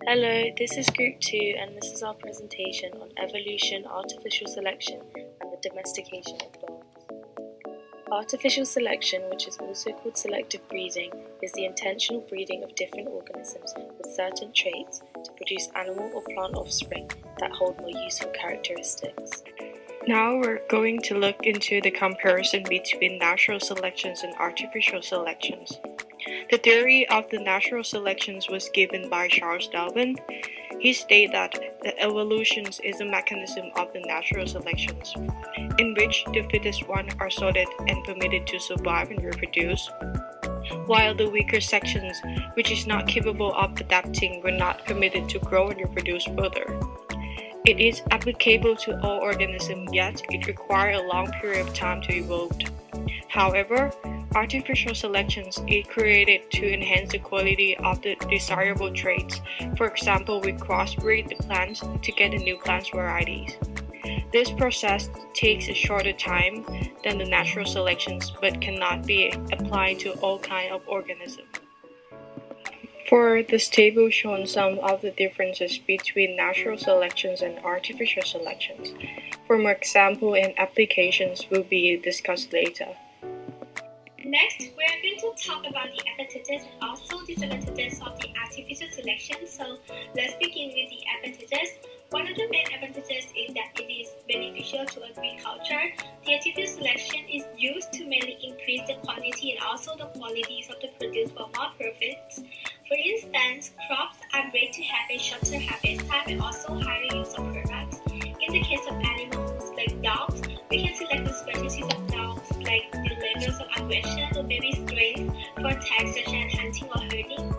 Hello, this is Group 2 and this is our presentation on evolution, artificial selection and the domestication of dogs. Artificial selection, which is also called selective breeding, is the intentional breeding of different organisms with certain traits to produce animal or plant offspring that hold more useful characteristics. Now we're going to look into the comparison between natural selections and artificial selections. The theory of the natural selections was given by Charles Darwin. He stated that the evolution is a mechanism of the natural selections, in which the fittest ones are sorted and permitted to survive and reproduce, while the weaker sections, which is not capable of adapting, were not permitted to grow and reproduce further. It is applicable to all organisms, yet it requires a long period of time to evolve. However, artificial selections is created to enhance the quality of the desirable traits. For example, we crossbreed the plants to get the new plant varieties. This process takes a shorter time than the natural selections, but cannot be applied to all kinds of organisms. For this table shown some of the differences between natural selections and artificial selections. For more example and applications will be discussed later. Next, we are going to talk about the advantages and also disadvantages of the artificial selection. So let's begin with the advantages. One of the main advantages is that it is beneficial to agriculture. The artificial selection is used to mainly increase the quantity and also the qualities of the produce for more profits. For instance, crops are bred to have a shorter harvest time and also higher use of products. In the case of animals like dogs, we can select the species of dogs like the levels of aggression or maybe strength for tasks such as hunting or herding.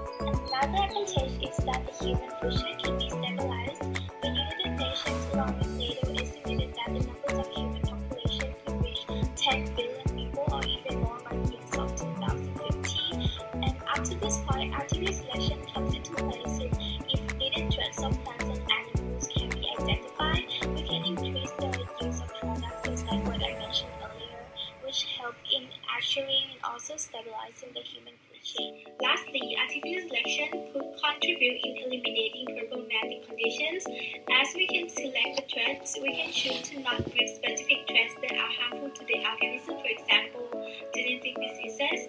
Another advantage is that the human food chain can be stabilized. The United Nations along with NATO estimated that the numbers of human population could reach 10 billion people or even more by the year of 2050. And up to this point, artificial selection comes into place. If hidden traits of plants and animals can be identified, we can increase the use of products just like what I mentioned earlier, which help in assuring and also stabilizing the human food chain. Lastly, artificial selection could contribute in eliminating problematic conditions. As we can select the traits, we can choose to not breed specific traits that are harmful to the organism, for example, genetic diseases.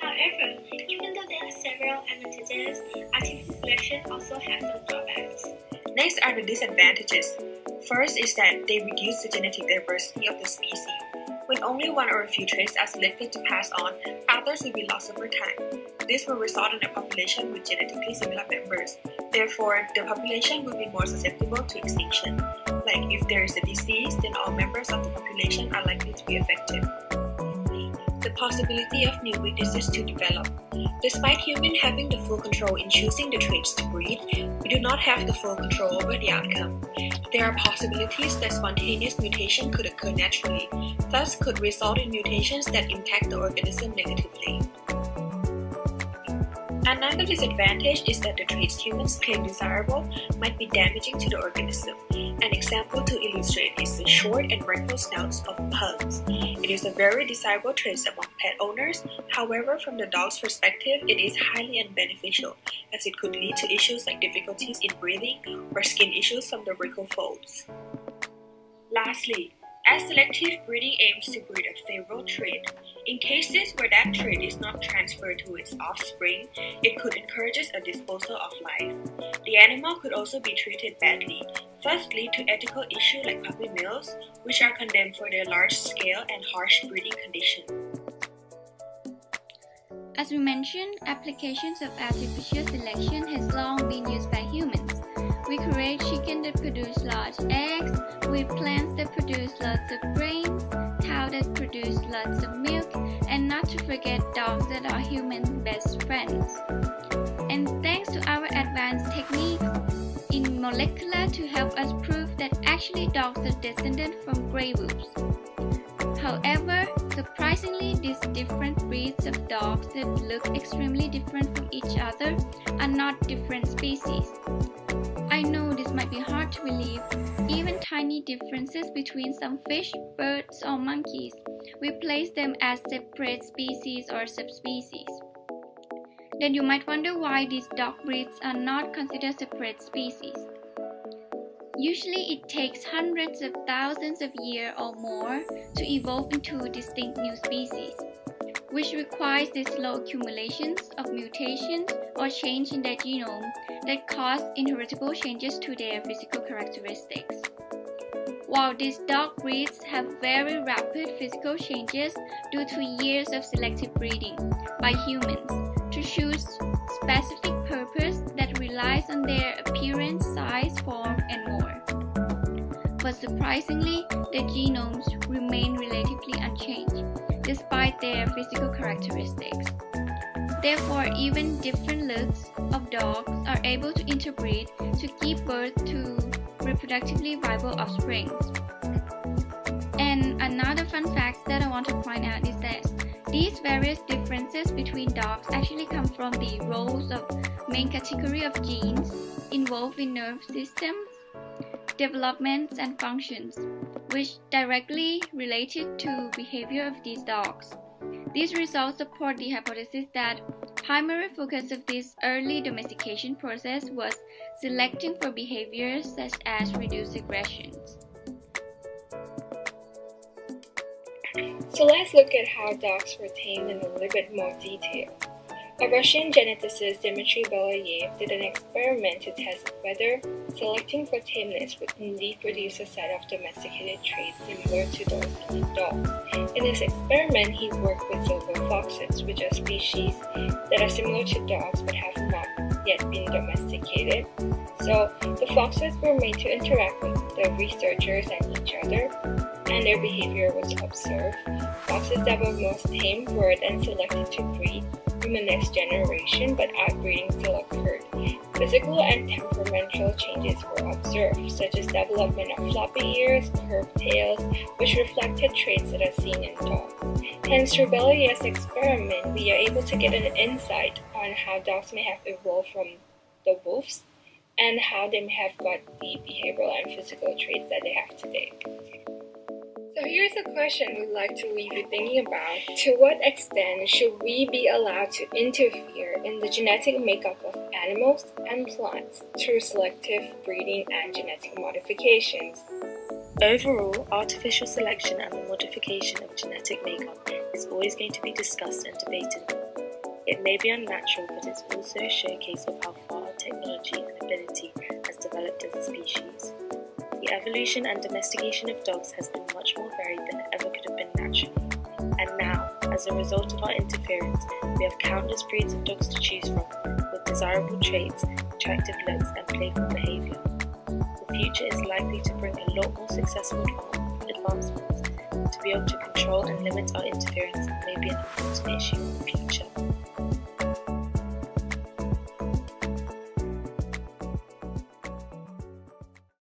However, even though there are several advantages, artificial selection also has some drawbacks. Next are the disadvantages. First is that they reduce the genetic diversity of the species. When only one or a few traits are selected to pass on, others will be lost over time. This will result in a population with genetically similar members. Therefore, the population will be more susceptible to extinction. Like if there is a disease, then all members of the population are likely to be affected. The possibility of new weaknesses to develop. Despite humans having the full control in choosing the traits to breed, we do not have the full control over the outcome. There are possibilities that spontaneous mutation could occur naturally, thus could result in mutations that impact the organism negatively. Another disadvantage is that the traits humans claim desirable might be damaging to the organism. An example to illustrate is the short and wrinkled snouts of pugs. It is a very desirable trait among pet owners. However, from the dog's perspective, it is highly unbeneficial, as it could lead to issues like difficulties in breathing or skin issues from the wrinkled folds. Lastly, as selective breeding aims to breed a favorable trait, in cases where that trait is not transferred to its offspring, it could encourage a disposal of life. The animal could also be treated badly, thus lead to ethical issues like puppy mills, which are condemned for their large scale and harsh breeding conditions. As we mentioned, applications of artificial selection has long been used by humans. We create chickens that produce large eggs, wheat plants that produce lots of grains, cows that produce lots of milk, and not to forget dogs that are humans' best friends. And thanks to our advanced techniques in molecular to help us prove that actually dogs are descended from grey wolves. However, surprisingly, these different breeds of dogs that look extremely different from each other are not different species. I know this might be hard to believe. Even tiny differences between some fish, birds, or monkeys, we place them as separate species or subspecies. then you might wonder why these dog breeds are not considered separate species. Usually it takes hundreds of thousands of years or more to evolve into distinct new species, which requires the slow accumulations of mutations or change in their genome that cause inheritable changes to their physical characteristics. While these dog breeds have very rapid physical changes due to years of selective breeding by humans to choose specific purpose that relies on their appearance, size, form, and more. But surprisingly, their genomes remain relatively unchanged, despite their physical characteristics. Therefore, even different looks of dogs are able to interbreed to give birth to reproductively viable offspring. And another fun fact that I want to point out is that these various differences between dogs actually come from the roles of main category of genes involved in nerve systems, developments, and functions, which directly related to behavior of these dogs. These results support the hypothesis that primary focus of this early domestication process was selecting for behaviors such as reduced aggressions. So let's look at how dogs were tamed in a little bit more detail. A Russian geneticist, Dmitry Belyayev, did an experiment to test whether selecting for tameness would indeed produce a set of domesticated traits similar to those in dogs. In this experiment, he worked with silver foxes, which are species that are similar to dogs but have not yet been domesticated. So the foxes were made to interact with the researchers and each other, and their behavior was observed. Foxes that were most tame were then selected to breed from the next generation, but outbreeding still occurred. Physical and temperamental changes were observed, such as development of floppy ears, curved tails, which reflected traits that are seen in dogs. Hence, through Belyayev's experiment, we are able to get an insight on how dogs may have evolved from the wolves and how they may have got the behavioral and physical traits that they have today. So here's a question we'd like to leave you thinking about. To what extent should we be allowed to interfere in the genetic makeup of animals and plants through selective breeding and genetic modifications? Overall, artificial selection and the modification of genetic makeup is always going to be discussed and debated. It may be unnatural, but it's also a showcase of how far our technology and ability has developed as a species. The evolution and domestication of dogs has been much more varied than it ever could have been naturally. And now, as a result of our interference, we have countless breeds of dogs to choose from, with desirable traits, attractive looks, and playful behavior. The future is likely to bring a lot more successful advancements. To be able to control and limit our interference may be an important issue in the future.